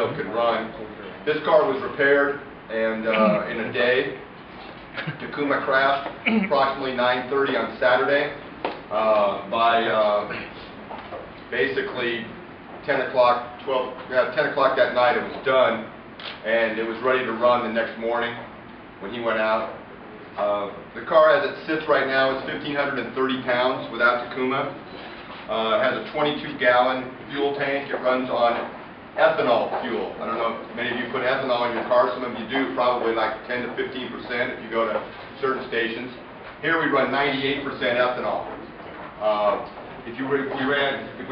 so it could run. This car was repaired, and in a day, Takuma crashed approximately 9:30 on Saturday. By basically 10 o'clock that night, it was done, and it was ready to run the next morning when he went out. The car, as it sits right now, is 1,530 pounds without Takuma. It has a 22-gallon fuel tank. It runs on ethanol fuel. I don't know if many of you put ethanol in your car. Some of you do, probably like 10 to 15% if you go to certain stations. Here we run 98% ethanol. If we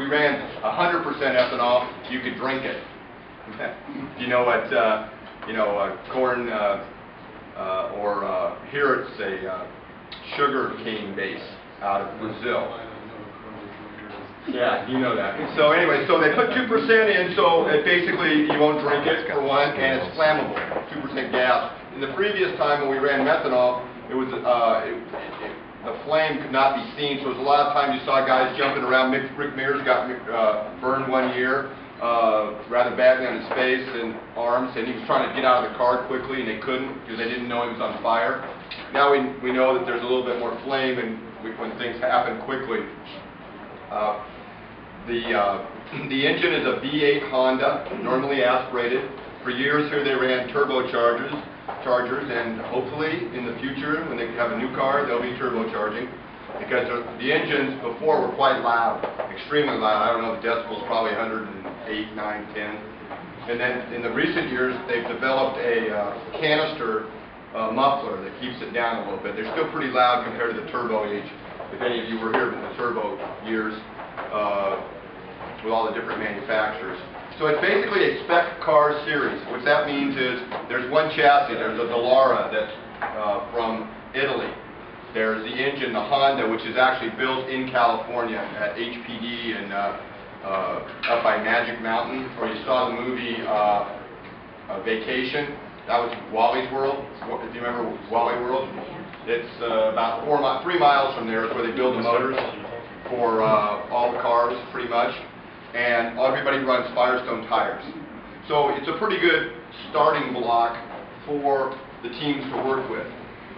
ran 100% ethanol, you could drink it. You know what? Corn or here it's a sugar cane base out of Brazil. Yeah, you know that. So anyway, so they put 2% in, so it basically you won't drink it for one, and it's flammable. 2% gas. In the previous time when we ran methanol, it was the flame could not be seen, so there was a lot of times you saw guys jumping around. Rick Mears got burned one year rather badly on his face and arms, and he was trying to get out of the car quickly, and they couldn't because they didn't know he was on fire. Now we know that there's a little bit more flame and when things happen quickly. The engine is a V8 Honda, normally aspirated. For years here they ran turbochargers, and hopefully in the future when they have a new car they'll be turbocharging, because the engines before were quite loud, extremely loud. I don't know, the decibels probably 108, 9, 10. And then in the recent years they've developed a canister muffler that keeps it down a little bit. They're still pretty loud compared to the turbo age. If any of you were here in the turbo years, with all the different manufacturers. So it's basically a spec car series. What that means is there's one chassis. There's a Dallara that's from Italy. There's the engine, the Honda, which is actually built in California at HPD and up by Magic Mountain, where you saw the movie Vacation. That was Wally's World. If you remember Wally World, it's about 3 miles from there is where they build the motors for all the cars, pretty much, and everybody runs Firestone tires. So it's a pretty good starting block for the teams to work with.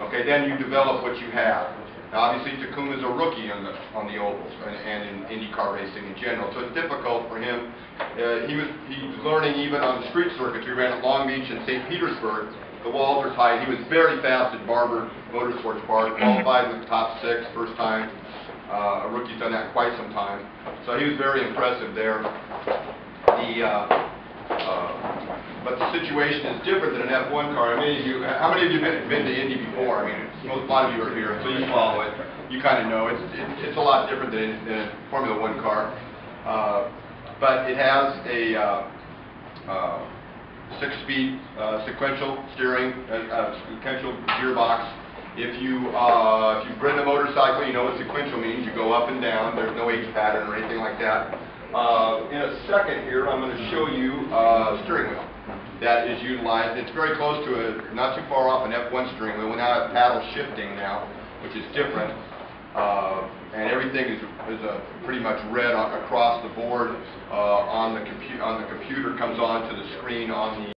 Okay, then you develop what you have. Now, obviously, Takuma's a rookie on the ovals and in IndyCar racing in general, so it's difficult for him. He was learning even on the street circuits. We ran at Long Beach and St. Petersburg. The walls are tight. He was very fast at Barber Motorsports Park, qualified in the top 6 first time. A rookie's done that quite some time, so he was very impressive there. But the situation is different than an F1 car. How many of you have been to Indy before? I mean, a lot of you are here, so you follow it. You kind of know it's a lot different than a Formula 1 car, but it has a 6-speed sequential steering, sequential gearbox. If you've ridden a motorcycle, you know what sequential means. You go up and down. There's no H pattern or anything like that. In a second here, I'm going to show you a steering wheel that is utilized. It's very close to not too far off an F1 steering wheel. We now have paddle shifting now, which is different. And everything is pretty much red across the board on the computer. Comes on to the screen on the